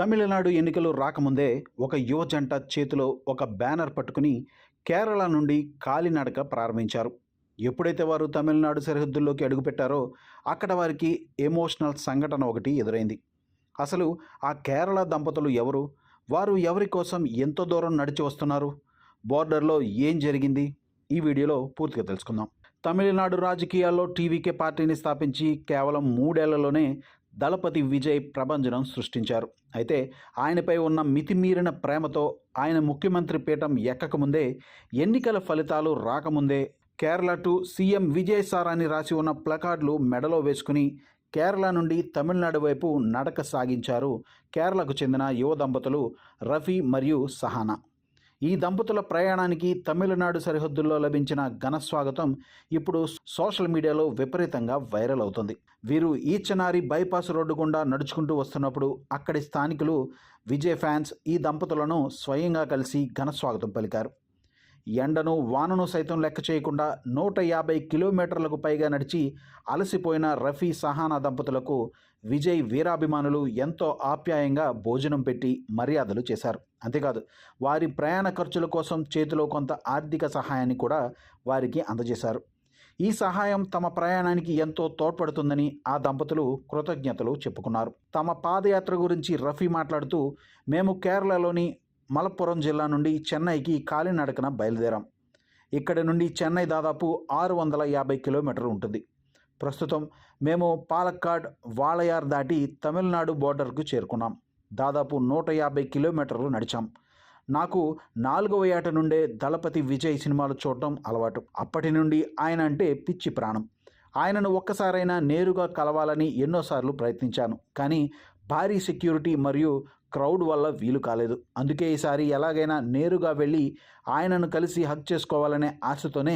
తమిళనాడు ఎన్నికలు రాకముందే ఒక యువ జంట చేతిలో ఒక బ్యానర్ పట్టుకుని కేరళ నుండి కాలినడక ప్రారంభించారు. ఎప్పుడైతే వారు తమిళనాడు సరిహద్దుల్లోకి అడుగుపెట్టారో అక్కడ వారికి ఎమోషనల్ సంఘటన ఒకటి ఎదురైంది. అసలు ఆ కేరళ దంపతులు ఎవరు? వారు ఎవరి కోసం ఎంత దూరం నడిచి వస్తున్నారు? బోర్డర్లో ఏం జరిగింది? ఈ వీడియోలో పూర్తిగా తెలుసుకుందాం. తమిళనాడు రాజకీయాల్లో టీవీకే పార్టీని స్థాపించి కేవలం 3 ఏళ్లలోనే దళపతి విజయ్ ప్రభంజనం సృష్టించారు. అయితే ఆయనపై ఉన్న మితిమీరిన ప్రేమతో ఆయన ముఖ్యమంత్రి పీఠం ఎక్కకముందే, ఎన్నికల ఫలితాలు రాకముందే Kerala to CM Vijay sir అని రాసి ఉన్న ప్లకార్డులు మెడలో వేసుకుని కేరళ నుండి తమిళనాడు వైపు నడక సాగించారు కేరళకు చెందిన యువ దంపతులు రఫీ మరియు సహానా. ఈ దంపతుల ప్రయాణానికి తమిళనాడు సరిహద్దుల్లో లభించిన ఘన స్వాగతం ఇప్పుడు సోషల్ మీడియాలో విపరీతంగా వైరల్ అవుతుంది. వీరు ఈచనారి బైపాస్ రోడ్డు గుండా నడుచుకుంటూ వస్తున్నప్పుడు అక్కడి స్థానికులు విజయ్ ఫ్యాన్స్ ఈ దంపతులను స్వయంగా కలిసి ఘన స్వాగతం పలికారు. ఎండను వానను సైతం లెక్క చేయకుండా 150 కిలోమీటర్లకు పైగా నడిచి అలసిపోయిన రఫీ సహానా దంపతులకు విజయ్ వీరాభిమానులు ఎంతో ఆప్యాయంగా భోజనం పెట్టి మర్యాదలు చేశారు. అంతేకాదు, వారి ప్రయాణ ఖర్చుల కోసం చేతిలో కొంత ఆర్థిక సహాయాన్ని కూడా వారికి అందజేశారు. ఈ సహాయం తమ ప్రయాణానికి ఎంతో తోడ్పడుతుందని ఆ దంపతులు కృతజ్ఞతలు చెప్పుకున్నారు. తమ పాదయాత్ర గురించి రఫీ మాట్లాడుతూ, మేము కేరళలోని మలప్పురం జిల్లా నుండి చెన్నైకి కాలినడకన బయలుదేరాం. ఇక్కడి నుండి చెన్నై దాదాపు 650 కిలోమీటర్లు ఉంటుంది. ప్రస్తుతం మేము పాలక్కాడ్, వాళయార్ దాటి తమిళనాడు బోర్డర్కు చేరుకున్నాం. దాదాపు 150 కిలోమీటర్లు నడిచాం. నాకు 4వ ఏట నుండే దళపతి విజయ్ సినిమాలు చూడటం అలవాటు. అప్పటి నుండి ఆయన అంటే పిచ్చి ప్రాణం. ఆయనను ఒక్కసారైనా నేరుగా కలవాలని ఎన్నోసార్లు ప్రయత్నించాను. కానీ భారీ సెక్యూరిటీ మరియు క్రౌడ్ వల్ల వీలు కాలేదు. అందుకే ఈసారి ఎలాగైనా నేరుగా వెళ్ళి ఆయనను కలిసి హగ్ చేసుకోవాలనే ఆశతోనే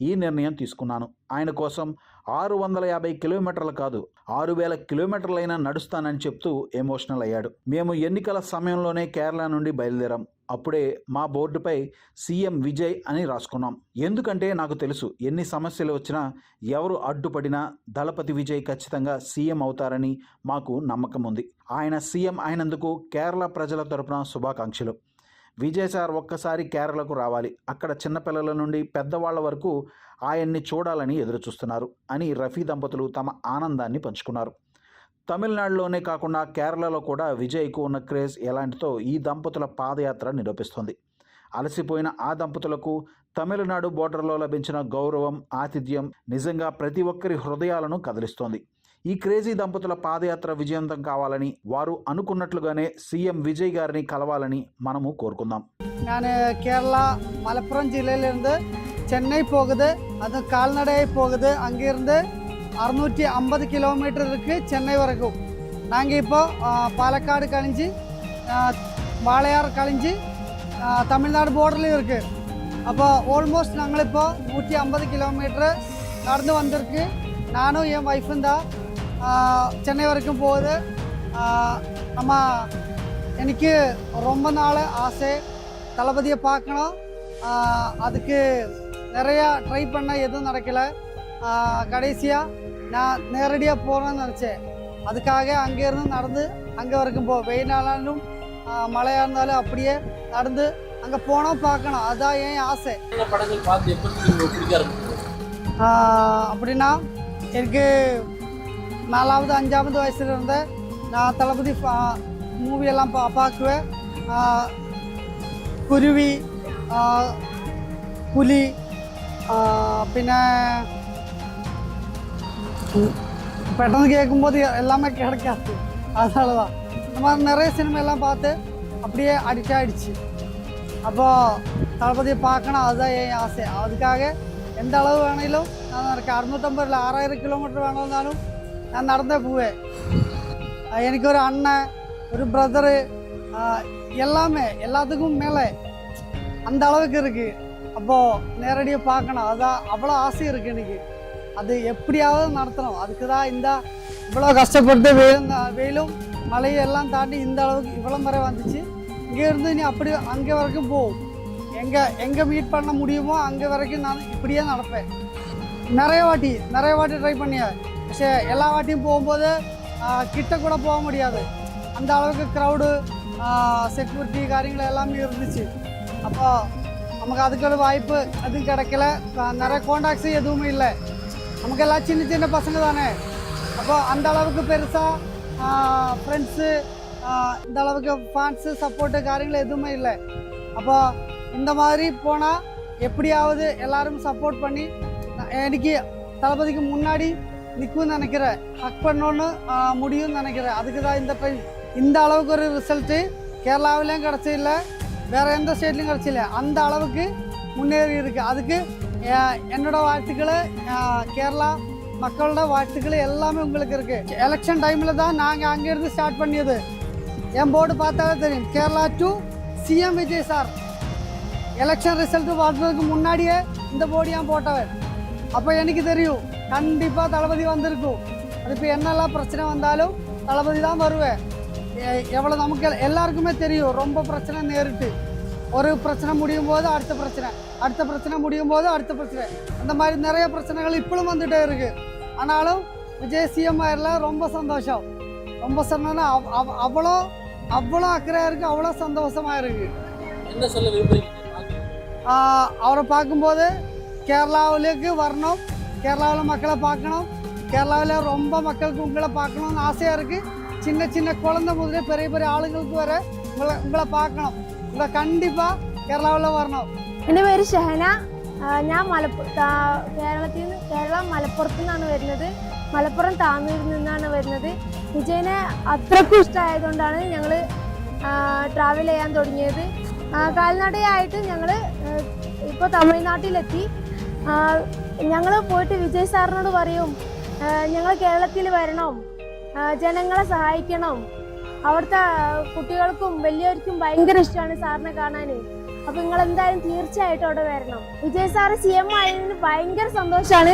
ఈ నిర్ణయం తీసుకున్నాను. ఆయన కోసం 650 కిలోమీటర్లు కాదు, 6000 కిలోమీటర్లైనా నడుస్తానని చెప్తూ ఎమోషనల్ అయ్యాడు. మేము ఎన్నికల సమయంలోనే కేరళ నుండి బయలుదేరాం. అప్పుడే మా బోర్డుపై సీఎం విజయ్ అని రాసుకున్నాం. ఎందుకంటే నాకు తెలుసు, ఎన్ని సమస్యలు వచ్చినా, ఎవరు అడ్డుపడినా దళపతి విజయ్ ఖచ్చితంగా సీఎం అవుతారని మాకు నమ్మకం ఉంది. ఆయన సీఎం అయినందుకు కేరళ ప్రజల తరపున శుభాకాంక్షలు. విజయ్ సార్ ఒక్కసారి కేరళకు రావాలి. అక్కడ చిన్నపిల్లల నుండి పెద్దవాళ్ల వరకు ఆయన్ని చూడాలని ఎదురుచూస్తున్నారు అని రఫీ దంపతులు తమ ఆనందాన్ని పంచుకున్నారు. తమిళనాడులోనే కాకుండా కేరళలో కూడా విజయ్కు ఉన్న క్రేజ్ ఎలాంటితో ఈ దంపతుల పాదయాత్ర నిరూపిస్తోంది. అలసిపోయిన ఆ దంపతులకు తమిళనాడు బోర్డర్లో లభించిన గౌరవం, ఆతిథ్యం నిజంగా ప్రతి ఒక్కరి హృదయాలను కదిలిస్తోంది. ఈ క్రేజీ దంపతుల పాదయాత్ర విజయవంతం కావాలని, వారు అనుకున్నట్లుగానే సీఎం விஜய் గారిని కలవాలని మనము కోరుకుందాం. நான் கேரளா மலப்புரம் ஜில்லையிலிருந்து சென்னை போகுது. அது கால்நடையாக போகுது. அங்கேருந்து 650 கிலோமீட்டர் இருக்குது சென்னை வரைக்கும். நாங்கள் இப்போ பாலக்காடு கழிஞ்சு வாளையார் கழிஞ்சு தமிழ்நாடு பார்டர்லையும் இருக்குது. அப்போ ஆல்மோஸ்ட் நாங்களிப்போ 150 கிலோமீட்டரு நடந்து வந்திருக்கு. நானும் என் ஒய்ஃபும் தான். சென்னை வரைக்கும் போகுது. நம்ம எனக்கு ரொம்ப நாள் ஆசை தளபதியை பார்க்கணும். அதுக்கு நிறையா ட்ரை பண்ண எதுவும் நடக்கலை. கடைசியாக நான் நேரடியாக போகணும்னு நினச்சேன். அதுக்காக அங்கேருந்து நடந்து அங்கே வரைக்கும் வெயிலானாலும் மழையாக இருந்தாலும் அப்படியே நடந்து அங்கே போனால் பார்க்கணும். அதுதான் என் ஆசை. அப்படின்னா எனக்கு 4வது 5வது வயசுல இருந்த நான் தளபதி மூவியெல்லாம் பார்க்குவேன். குருவி, புலி, പിന്നെ பெட்டன்னு கேட்கும்போது எல்லாமே கிடைக்காது. அதனால தான் இந்த மாதிரி நிறைய சினிமாலாம் பார்த்து அப்படியே அடிக்ட் ஆகிடுச்சு. அப்போது தளபதியை பார்க்கணும், அதுதான் என் ஆசை. அதுக்காக எந்த அளவு வேணாலும் நான் எனக்கு 650 இல்லை 6000 கிலோமீட்டர் வேணும்னாலும் நான் நடந்தே போவேன். எனக்கு ஒரு அண்ணன், ஒரு பிரதரு, எல்லாமே எல்லாத்துக்கும் மேலே அந்த அளவுக்கு இருக்குது. அப்போது நேரடியாக பார்க்கணும், அதுதான் அவ்வளோ ஆசை இருக்குது எனக்கு. அது எப்படியாவது நடத்தணும். அதுக்கு தான் இவ்வளோ கஷ்டப்பட்டு வெயிலும் மழையும் எல்லாம் தாண்டி இந்த அளவுக்கு இவ்வளோ முறை வந்துச்சு. இங்கேருந்து இனி அப்படி அங்கே வரைக்கும் போகும். எங்கே மீட் பண்ண முடியுமோ அங்கே வரைக்கும் நான் இப்படியே நடப்பேன். நிறைய வாட்டி ட்ரை பண்ணியார். പക്ഷേ எல்லா வாட்டியும் போகும்போது கிட்ட கூட போக முடியாது. அந்த அளவுக்கு க்ரௌடு செக்யூரிட்டி காரியங்கள் எல்லாமே இருந்துச்சு. அப்போ நமக்கு அதுக்கு வாய்ப்பு எதுவும் கிடைக்கல, நிறைய காண்டாக்ட்ஸு எதுவுமே இல்லை. நமக்கெல்லாம் சின்ன சின்ன பசங்க தானே. அப்போ அந்த அளவுக்கு பெருசாக ஃப்ரெண்ட்ஸு, இந்த அளவுக்கு ஃபேன்ஸு சப்போர்ட்டு காரியங்கள் எதுவுமே இல்லை. அப்போ இந்த மாதிரி போனால் எப்படியாவது எல்லாரும் சப்போர்ட் பண்ணி எனக்கு தளபதிக்கு முன்னாடி நிற்கும்னு நினைக்கிறேன், ஹக் பண்ணோன்னு முடியும்னு நினைக்கிறேன். அதுக்கு தான் இந்த அளவுக்கு ஒரு ரிசல்ட்டு கேரளாவிலையும் கிடச்சில்ல, வேறு எந்த ஸ்டேட்லையும் கிடச்சில்ல. அந்த அளவுக்கு முன்னேறி இருக்குது. அதுக்கு என்னோட வாழ்த்துக்களை, கேரளா மக்களோட வாழ்த்துக்கள் எல்லாமே உங்களுக்கு இருக்குது. எலெக்ஷன் டைமில் தான் நாங்கள் அங்கேருந்து ஸ்டார்ட் பண்ணியது. என் போர்டு பார்த்தாலே தெரியும், Kerala to CM Vijay sir. Election result வர்றதுக்கு முன்னாடியே இந்த போர்டு ஏன் போட்டவர். அப்போ எனக்கு தெரியும் கண்டிப்பாக தளபதி வந்திருக்கும். அது இப்போ என்னெல்லாம் பிரச்சனை வந்தாலும் தளபதி தான் வருவேன். எவ்வளோ நமக்கு எல்லாருக்குமே தெரியும், ரொம்ப பிரச்சனை நேரிட்டு. ஒரு பிரச்சனை முடியும் போது அடுத்த பிரச்சனை, அடுத்த பிரச்சனை முடியும் போது அடுத்த பிரச்சனை, அந்த மாதிரி நிறைய பிரச்சனைகள் இப்பளும் வந்துகிட்டே இருக்குது. ஆனாலும் விஜய் சிஎம் ஆயிரல ரொம்ப சந்தோஷம். ரொம்ப சொன்னா அவ்வளோ அவ்வளோ அக்கறையாக இருக்குது, அவ்வளோ சந்தோஷமாக இருக்குது. என்ன சொல்ல விரும்புறீங்க? அவரை பார்க்கும்போது கேரளாவிலேக்கு வரணும், கேரளாவில் மக்களை பார்க்கணும், கேரளாவில் ரொம்ப மக்களுக்கு உங்களை பார்க்கணும்னு ஆசையாக இருக்குது. சின்ன சின்ன குழந்தை முதலே பெரிய பெரிய ஆளுங்களுக்கு வர உங்களை பார்க்கணும். உங்களை கண்டிப்பாக കേരളാവിൽ വരണം. എൻ്റെ പേര് ഷഹന. ഞാൻ കേരള മലപ്പുറത്തു നിന്നാണ് വരുന്നത്. മലപ്പുറം താന്നൂരിൽ നിന്നാണ് വരുന്നത്. വിജയനെ അത്രക്കും ഇഷ്ടമായതുകൊണ്ടാണ് ഞങ്ങൾ ട്രാവൽ ചെയ്യാൻ തുടങ്ങിയത്. കാൽനടയായിട്ട് ഞങ്ങൾ ഇപ്പോൾ തമിഴ്നാട്ടിലെത്തി. ഞങ്ങൾ പോയിട്ട് വിജയ് സാറിനോട് പറയും, ഞങ്ങൾ കേരളത്തിൽ വരണം, ജനങ്ങളെ സഹായിക്കണം. അവിടുത്തെ കുട്ടികൾക്കും വലിയവർക്കും ഭയങ്കര ഇഷ്ടമാണ് സാറിനെ കാണാൻ. അപ്പൊ നിങ്ങൾ എന്തായാലും തീർച്ചയായിട്ടും അവിടെ വരണം. വിജയ് സാറ് CM ആയതിന് ഭയങ്കര സന്തോഷമാണ്.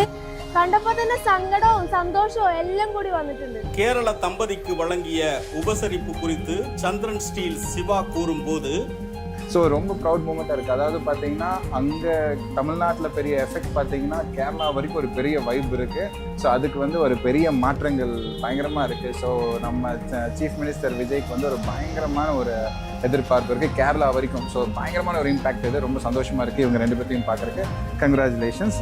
കണ്ടപ്പോൾ തന്നെ സങ്കടവും സന്തോഷവും എല്ലാം കൂടി വന്നിട്ടുണ്ട്. கேரள தம்பதிக்கு வழங்கிய உபசரிப்பு குறித்து சந்திரன் ஸ்டீல் சிவா கூறும்போது, ஸோ ரொம்ப ப்ரௌட் மூமெண்ட்டாக இருக்குது. அதாவது பார்த்தீங்கன்னா அங்கே தமிழ்நாட்டில் பெரிய எஃபெக்ட் பார்த்தீங்கன்னா கேரளா வரைக்கும் ஒரு பெரிய வைப் இருக்குது. ஸோ அதுக்கு வந்து ஒரு பெரிய மாற்றங்கள் பயங்கரமாக இருக்குது. ஸோ நம்ம சீஃப் மினிஸ்டர் விஜய்க்கு வந்து ஒரு பயங்கரமான ஒரு எதிர்பார்ப்பு இருக்குது கேரளா வரைக்கும். ஸோ பயங்கரமான ஒரு இம்பேக்ட் இது. ரொம்ப சந்தோஷமாக இருக்குது இவங்க ரெண்டு பேர்த்தையும் பார்க்குறதுக்கு. கங்க்ராச்சுலேஷன்ஸ்.